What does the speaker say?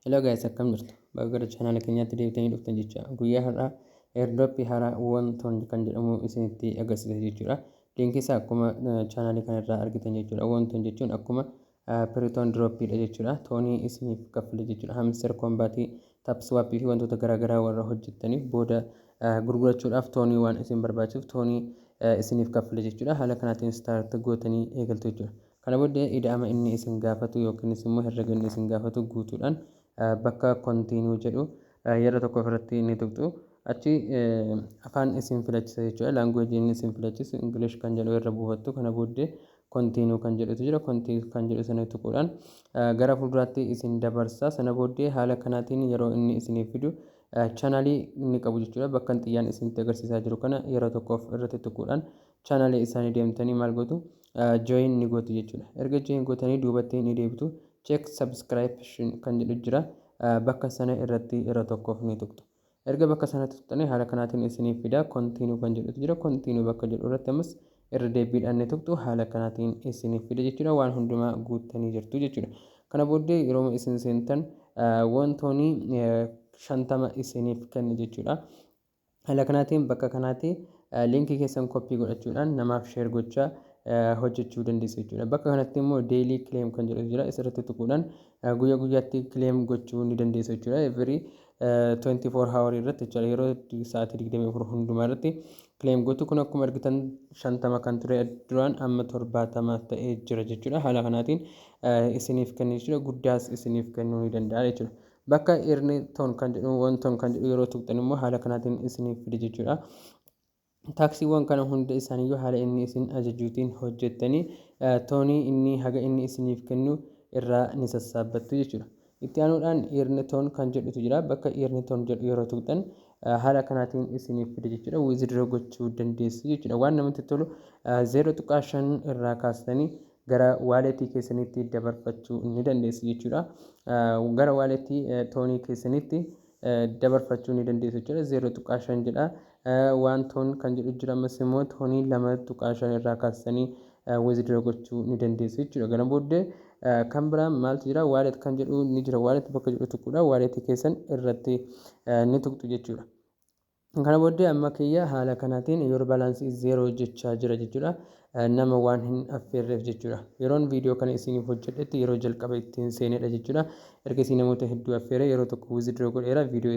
Hello guys, akkam jirtu? Bakka gara channel keenyaatti deebitanii dhuftan jecha guyyaa har'aa airdrop haaraa wantoon kan jedhamu isinitti agarsiisa jechuudha. Linkii isaa akkuma channel kanarraa argitan jechuudha. Wantoon jechuun akkuma Piriton droppiidha jechuudha. Toonii isiniif kaffale jechuudha. Hamster kombaatii tapswaappii fi wantoota garaagaraa warra hojjettaniif booda gurgurachuudhaaf toonii waan isin barbaachisuuf toonii isiniif kaffale jechuudha. Haala kanaatiin start gootanii eegaltu jechuudha. Kana booddee ida'ama inni isin gaafatu yookiin immoo herrega inni isin gaafatu guutuudhaan bakka kontiinuu jedhu yeroo tokko irratti ni tuqxu. Achi afaan isin filachisa jechuudha. Laanguweejii inni isin filachisu English kan jedhu irra buufattu. Kana booddee kontiinuu kan jedhutu jira. Kontiinuu kan jedhu sana tuquudhaan gara fuulduraatti isin dabarsa. Sana booddee haala kanaatiin yeroo inni isiniif fidu chaanaalii inni qabu jechuudha. Bakka xiyyaan isinitti agarsiisaa jiru kana yeroo tokkoof irratti tuquudhaan chaanaalii isaanii deemtanii maal gootu join ni gootu jechuudha. Erga join gootanii duubatti ni deebitu. Check subscription kan jedhu jira. Bakka sana irratti yeroo tokkoof ni tuqxu. Erga bakka sanatti tuqxanii haala kanaatiin isiniif fida. Kontiinuu kan jedhutu jira. Kontiinuu bakka jedhu irratti ammas irra deebiidhaan ni tuqxu. Haala kanaatiin isiniif fida jechuudha. Waan hundumaa guuttanii jirtu jechuudha. Kana booddee yeroo isin seentan wantoonni 50 isiniif kenna jechuudha. Haala kanaatiin bakka kanaatti linkii keessan koppii godhachuudhaan namaaf share gochaa hojjechuu dandeessu jechuudha. Bakka kanatti immoo daily claim kan jedhu jira. Isirratti tuquudhaan guyyaa guyyaatti claim gochuu ni dandeessu jechuudha. Every 24 hour irratti jechuudha. Yeroo sa'aatii 24 hundumaa irratti claim gootu kun akkuma argitan 50 kan ture duraan amma 70 ta'ee jira jechuudha. Haala kanaatiin isiniif kennu jechuudha. Guddaas isiniif kennuu ni danda'a jechuudha. Bakka earn toon kan jedhu wantoon kan jedhu yeroo tuqxan immoo haala kanaatiin isiniif fide jechuudha. Taaksiiwwan kana hunda isaaniiyyuu haala inni isin ajajuutiin hojjettanii toonii inni haga inni isiniif kennu irraa ni sassaabattu jechuudha. Itti aanuudhaan earn toon kan jedhutu jira. Bakka earn toon jedhu yeroo tuqxan haala kanaatiin isiniif fide jechuudha. Withdraw gochuu dandeessu jechuudha. Waan namatti tolu 0.5 irraa kaastanii gara waaleetii keessanitti dabarfachuu ni dandeessu jechuudha. Gara waaleetii toonii keessanitti dabarfachuu ni dandeessu jechuudha. 0.5 jedha. Wantoon kan jedhu jira. Ammas immoo toonii 2.5 irraa kaastanii withdraw gochuu ni dandeessu jechuudha. Kana booddee kan biraa maaltu jira? Waaleet kan jedhu ni jira. Waaleet bakka jedhu tuquudha. Waaleetii keessan irratti ni tuqxu jechuudha. Kana booddee amma kiyya haala kanaatiin yeroo balaansii 0 jechaa jira jechuudha. Nama waan hin affeerreef jechuudha. Yeroon viidiyoo kana isiniif hojjedhetti yeroo jalqaba ittiin seenedha jechuudha. Erga isin namoota hedduu affeere yeroo tokko withdraw godheera viidiyoo